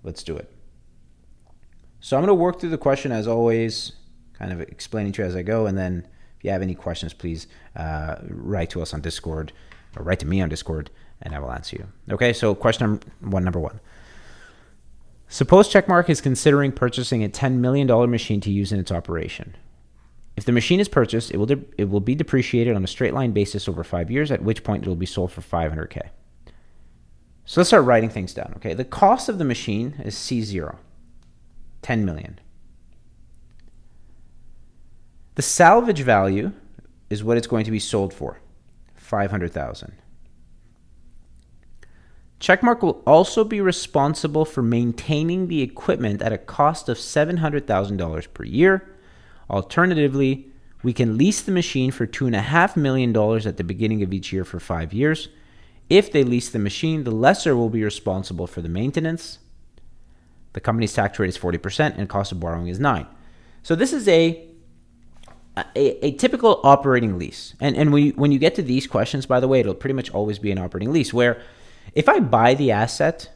Let's do it. So I'm going to work through the question as always, kind of explaining to you as I go. And then if you have any questions, please write to us on Discord or write to me on Discord and I will answer you. Okay, so question number one. Suppose Checkmark is considering purchasing a $10 million machine to use in its operation. If the machine is purchased, it will be depreciated on a straight line basis over 5 years, at which point it will be sold for $500K. So let's start writing things down. Okay, the cost of the machine is C0, 10 million. The salvage value is what it's going to be sold for, 500,000. Checkmark will also be responsible for maintaining the equipment at a cost of $700,000 per year. Alternatively, we can lease the machine for $2.5 million at the beginning of each year for 5 years. If they lease the machine, the lessor will be responsible for the maintenance. The company's tax rate is 40% and cost of borrowing is 9%. So this is a typical operating lease. And when you get to these questions, by the way, it'll pretty much always be an operating lease where if I buy the asset,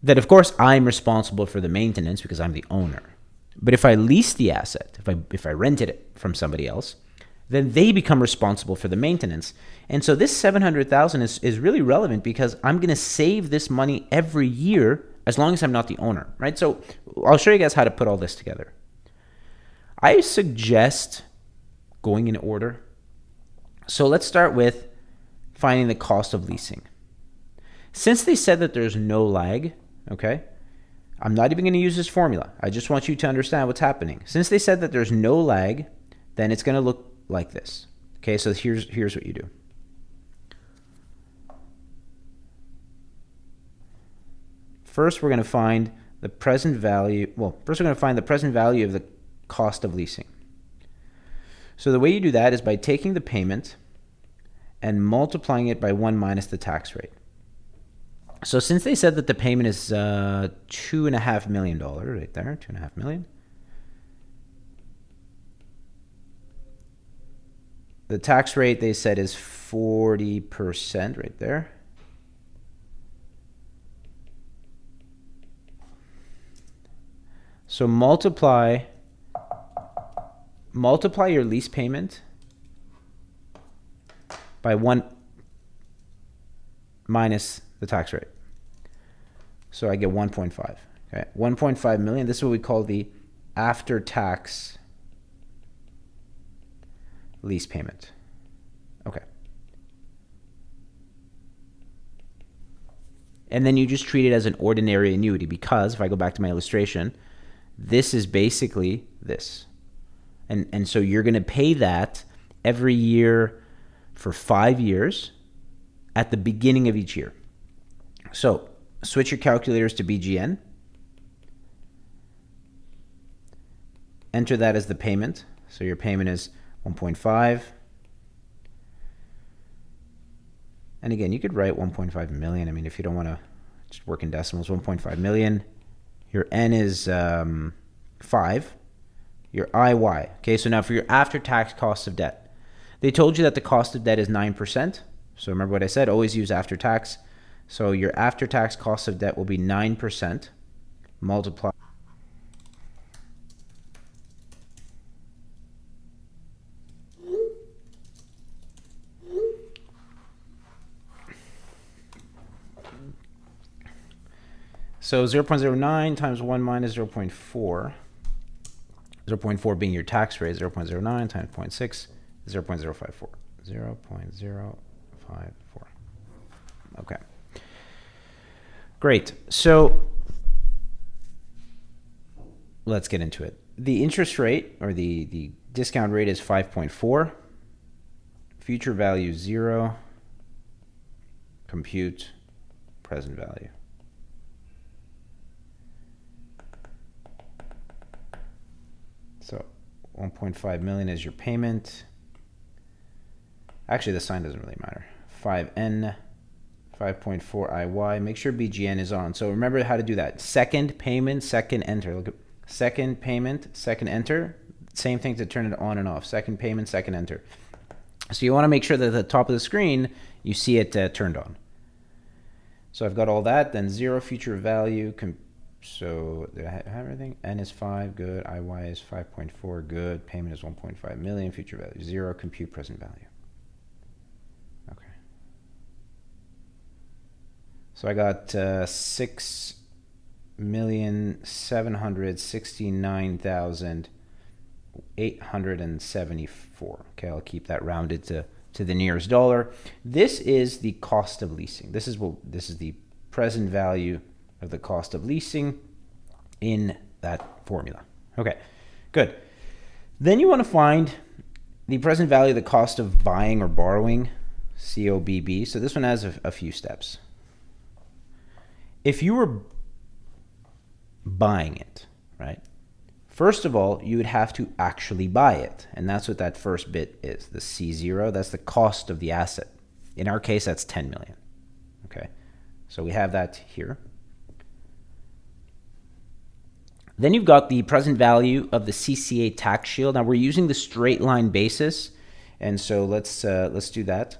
then of course I'm responsible for the maintenance because I'm the owner. But if I lease the asset, if I rented it from somebody else, then they become responsible for the maintenance. And so this $700,000 is really relevant because I'm going to save this money every year as long as I'm not the owner, right? So I'll show you guys how to put all this together. I suggest going in order. So let's start with finding the cost of leasing. Since they said that there's no lag, okay, I'm not even going to use this formula. I just want you to understand what's happening. Since they said that there's no lag, then it's going to look like this. Okay, so here's what you do. First, we're going to find the present value. Well, first we're going to find the present value of the cost of leasing. So the way you do that is by taking the payment and multiplying it by 1 minus the tax rate. So since they said that the payment is $2.5 million right there, $2.5 million. The tax rate they said is 40% right there. So multiply your lease payment by 1 minus the tax rate. So I get 1.5. Okay, 1.5 million. This is what we call the after-tax lease payment. Okay. And then you just treat it as an ordinary annuity because if I go back to my illustration, this is basically this. And so you're going to pay that every year for 5 years at the beginning of each year. So switch your calculators to BGN. Enter that as the payment. So your payment is 1.5. And again, you could write 1.5 million. I mean, if you don't want to just work in decimals, 1.5 million. Your N is 5. Your IY. Okay, so now for your after-tax cost of debt. They told you that the cost of debt is 9%. So remember what I said, always use after-tax. So your after-tax cost of debt will be 9% multiplied. So 0.09 times 1 minus 0.4. 0.4 being your tax rate, 0.09 times 0.6, 0.054. 0.054. Okay. Great. So let's get into it. The interest rate or the discount rate is 5.4. Future value 0. Compute present value. So 1.5 million is your payment. Actually, the sign doesn't really matter. 5N, 5.4 IY. Make sure BGN is on. So remember how to do that. Second payment, second enter. Look at second payment, second enter. Same thing to turn it on and off. Second payment, second enter. So you want to make sure that at the top of the screen, you see it turned on. So I've got all that, then 0 future value. So did I have everything? N is 5, good. IY is 5.4, good. Payment is 1.5 million, future value 0, compute present value. Okay. So I got 6,769,874. Okay, I'll keep that rounded to the nearest dollar. This is the cost of leasing. This is the present value of the cost of leasing in that formula. Okay, good. Then you want to find the present value of the cost of buying or borrowing, COBB. So this one has a few steps. If you were buying it, right? First of all, you would have to actually buy it. And that's what that first bit is, the C0. That's the cost of the asset. In our case, that's 10 million. Okay, so we have that here. Then you've got the present value of the CCA tax shield. Now we're using the straight line basis. And so let's do that.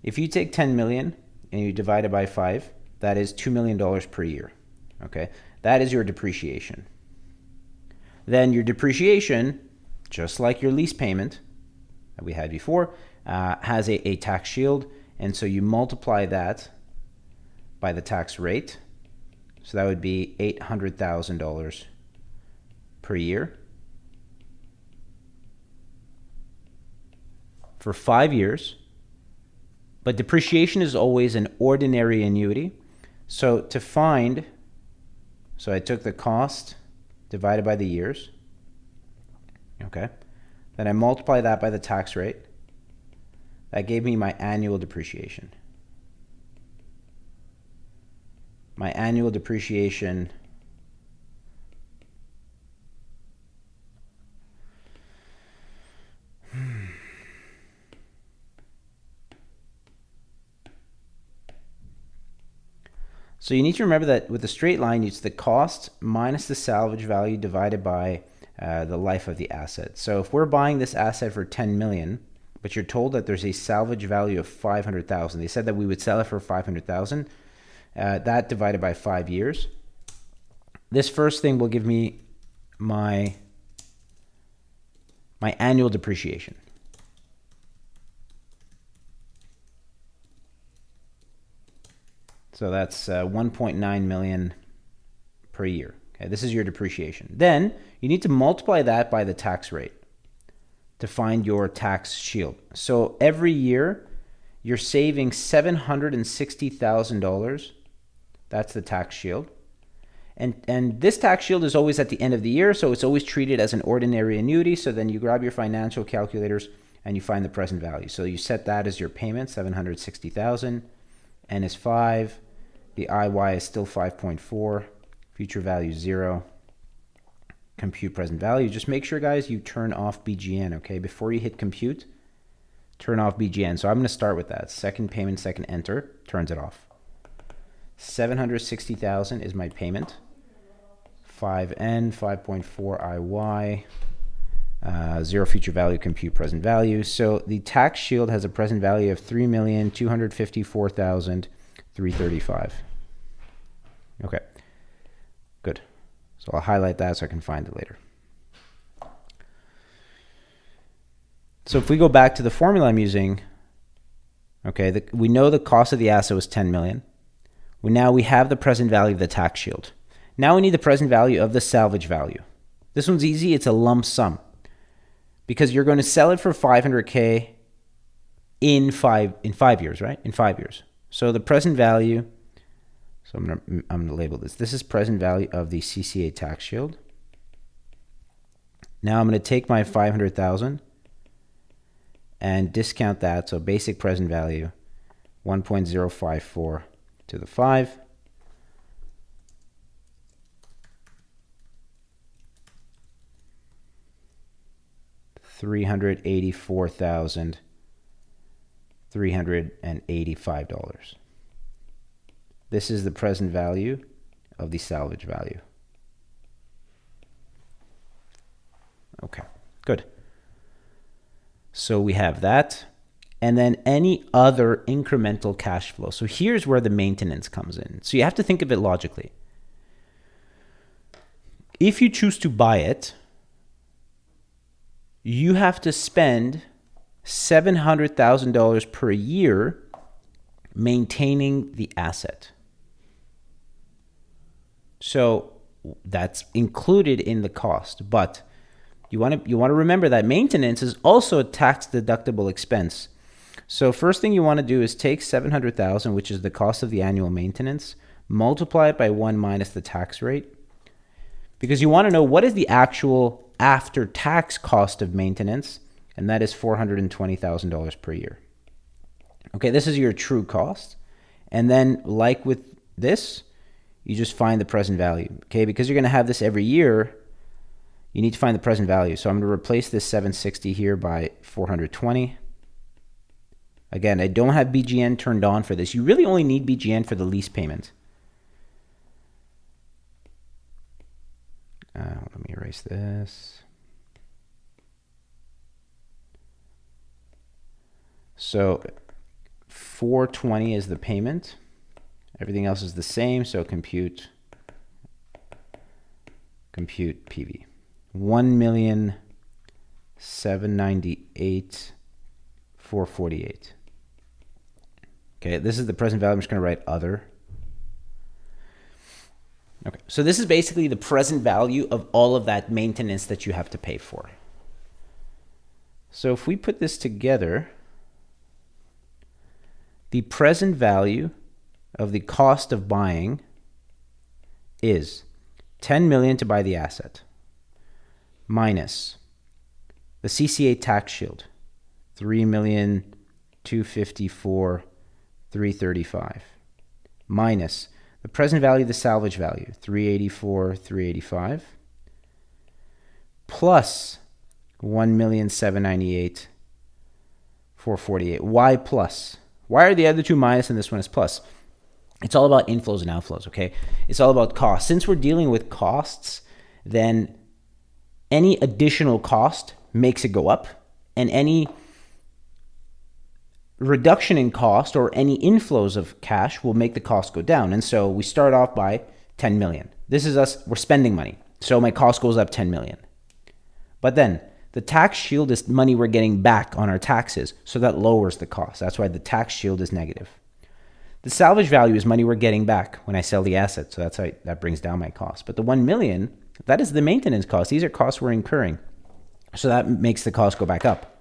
If you take 10 million and you divide it by 5, that is $2 million per year. Okay, that is your depreciation. Then your depreciation, just like your lease payment that we had before, has a tax shield. And so you multiply that by the tax rate. So that would be $800,000 per year for 5 years. But depreciation is always an ordinary annuity. So to find, so I took the cost divided by the years, okay? Then I multiply that by the tax rate. That gave me my annual depreciation. My annual depreciation So you need to remember that with the straight line, it's the cost minus the salvage value divided by the life of the asset. So if we're buying this asset for 10 million, but you're told that there's a salvage value of 500,000, they said that we would sell it for 500,000, that divided by 5 years. This first thing will give me my annual depreciation. So that's 1.9 million per year. Okay, this is your depreciation. Then you need to multiply that by the tax rate to find your tax shield. So every year you're saving $760,000. That's the tax shield. And this tax shield is always at the end of the year, so it's always treated as an ordinary annuity. So then you grab your financial calculators and you find the present value. So you set that as your payment, 760,000. N is 5. The IY is still 5.4. Future value 0. Compute present value. Just make sure, guys, you turn off BGN, okay? Before you hit compute, turn off BGN. So I'm going to start with that. Second payment, second enter, turns it off. 760,000 is my payment. 5N, 5.4 IY. 0 future value, compute present value. So the tax shield has a present value of 3,254,335. Okay, good. So I'll highlight that so I can find it later. So if we go back to the formula I'm using, okay, we know the cost of the asset was 10 million. Now we have the present value of the tax shield. Now we need the present value of the salvage value. This one's easy. It's a lump sum, because you're going to sell it for 500K in 5 years, right? In 5 years. So the present value, so I'm going to label this. This is present value of the CCA tax shield. Now I'm going to take my 500,000 and discount that. So basic present value, 1.054 to the 5. $384,385. This is the present value of the salvage value. Okay, good. So we have that. and then any other incremental cash flow. So here's where the maintenance comes in. So you have to think of it logically. If you choose to buy it, you have to spend $700,000 per year maintaining the asset. So that's included in the cost, but you want to remember that maintenance is also a tax deductible expense. So first thing you want to do is take 700,000, which is the cost of the annual maintenance, multiply it by 1 minus the tax rate, because you want to know what is the actual after-tax cost of maintenance, and that is $420,000 per year. Okay, this is your true cost. And then like with this, you just find the present value. Okay, because you're going to have this every year, you need to find the present value. So I'm going to replace this 760 here by 420. Again, I don't have BGN turned on for this. You really only need BGN for the lease payment. Let me erase this. So 420 is the payment. Everything else is the same. So compute PV. 1,798,448. Okay, this is the present value. I'm just going to write other. Okay, so this is basically the present value of all of that maintenance that you have to pay for. So if we put this together, the present value of the cost of buying is 10 million to buy the asset minus the CCA tax shield, 3,254,335 minus the present value of the salvage value, 384,385 plus 1,798,448. Why plus? Why are the other two minus and this one is plus? It's all about inflows and outflows, okay? It's all about costs. Since we're dealing with costs, then any additional cost makes it go up, and any reduction in cost or any inflows of cash will make the cost go down. And so we start off by 10 million. This is us, we're spending money. So my cost goes up 10 million. But then the tax shield is money we're getting back on our taxes. So that lowers the cost. That's why the tax shield is negative. The salvage value is money we're getting back when I sell the asset. So that's how that brings down my cost. But the 1 million, that is the maintenance cost. These are costs we're incurring. So that makes the cost go back up.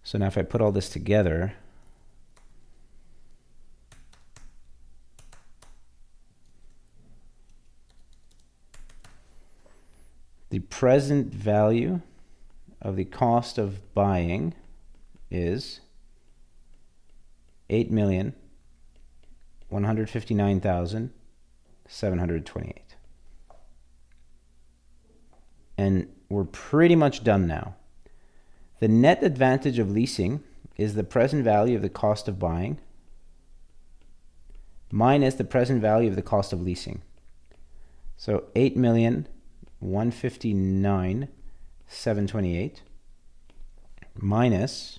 So now if I put all this together, the present value of the cost of buying is 8,159,728. And we're pretty much done now. The net advantage of leasing is the present value of the cost of buying minus the present value of the cost of leasing. So 8,159,728 minus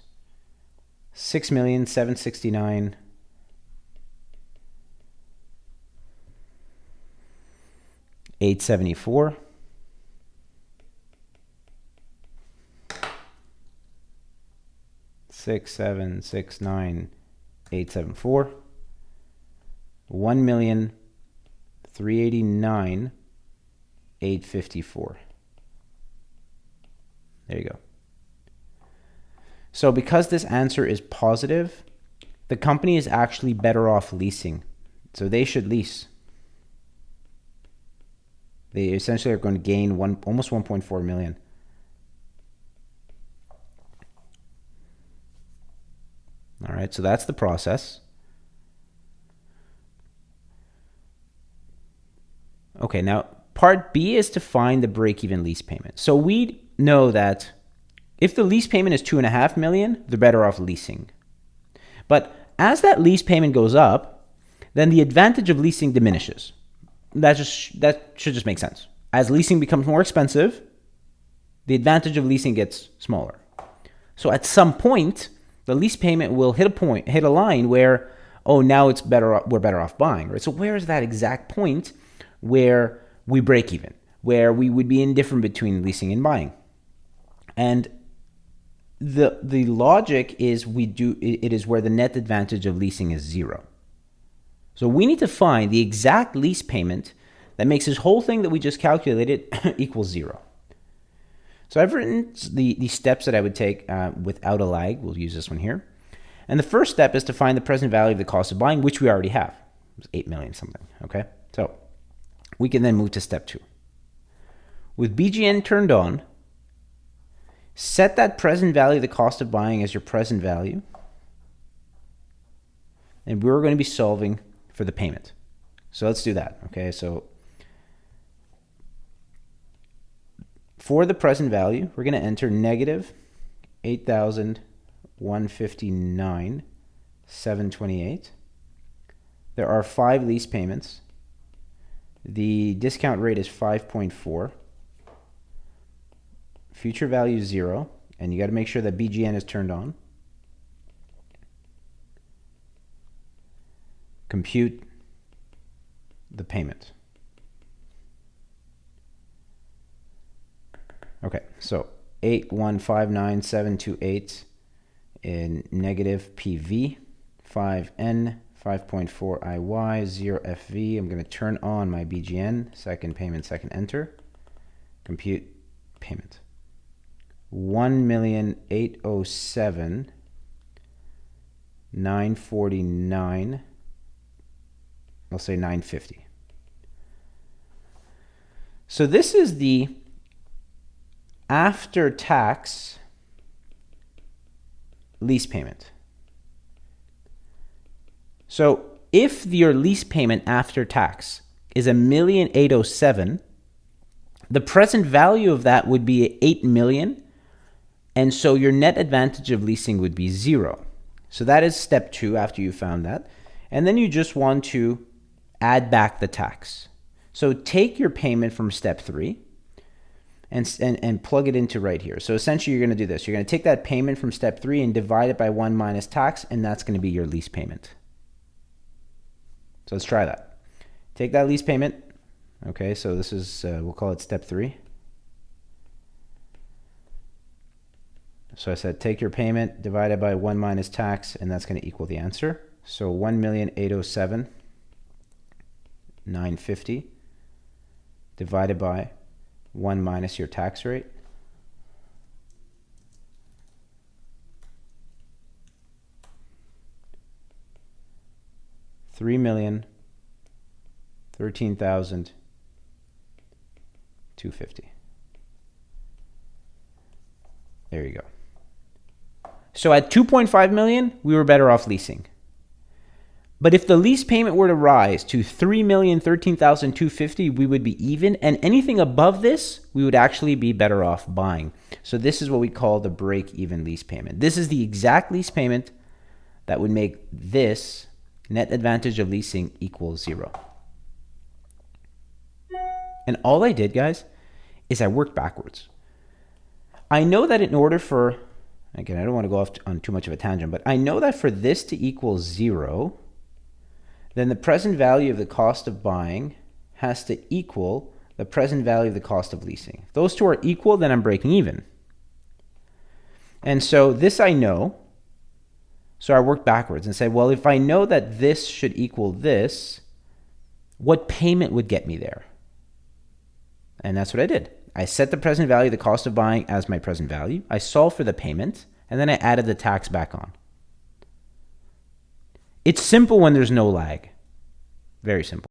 6,769,874 6,769,874 1,389,854. There you go. So because this answer is positive, the company is actually better off leasing. So they should lease. They essentially are going to gain almost 1.4 million. All right, so that's the process. Okay, now part B is to find the break-even lease payment. So we know that if the lease payment is 2.5 million, they're better off leasing. But as that lease payment goes up, then the advantage of leasing diminishes. That should just make sense. As leasing becomes more expensive, the advantage of leasing gets smaller. So at some point, the lease payment will hit a line where, oh, now we're better off buying, right? So where is that exact point where we break even, where we would be indifferent between leasing and buying? And the logic is it is where the net advantage of leasing is 0. So we need to find the exact lease payment that makes this whole thing that we just calculated equal 0. So I've written the steps that I would take without a lag. We'll use this one here. And the first step is to find the present value of the cost of buying, which we already have. It was 8 million something, okay? So we can then move to step 2. With BGN turned on, set that present value of the cost of buying as your present value. And we're going to be solving for the payment. So let's do that, okay? So for the present value, we're going to enter negative 8,159,728. There are 5 lease payments. The discount rate is 5.4. Future value is 0, and you got to make sure that BGN is turned on. Compute the payment. Okay, so 8,159,728 in negative PV, 5N, 5.4 IY, 0 FV. I'm going to turn on my BGN, second payment, second enter. Compute payment. 1,807,949. I'll say 950. So this is the after-tax lease payment. So if your lease payment after tax is 1,807,000, the present value of that would be 8 million, and so your net advantage of leasing would be 0. So that is step 2 after you found that. And then you just want to add back the tax. So take your payment from step 3 and plug it into right here. So essentially you're going to do this. You're going to take that payment from step 3 and divide it by 1 minus tax, and that's going to be your lease payment. So let's try that. Take that lease payment. Okay, so this is, we'll call it step 3. So I said take your payment divided by 1 minus tax, and that's going to equal the answer. So 1,807,950 divided by 1 minus your tax rate. $3,013,250. There you go. So at 2.5 million, we were better off leasing. But if the lease payment were to rise to 3,013,250, we would be even, and anything above this, we would actually be better off buying. So this is what we call the break-even lease payment. This is the exact lease payment that would make this net advantage of leasing equal 0. And all I did, guys, is I worked backwards. I know that in order for, again, I don't want to go off on too much of a tangent, but I know that for this to equal 0, then the present value of the cost of buying has to equal the present value of the cost of leasing. If those two are equal, then I'm breaking even. And so this I know. So I worked backwards and said, well, if I know that this should equal this, what payment would get me there? And that's what I did. I set the present value of the cost of buying as my present value. I solved for the payment, and then I added the tax back on. It's simple when there's no lag. Very simple.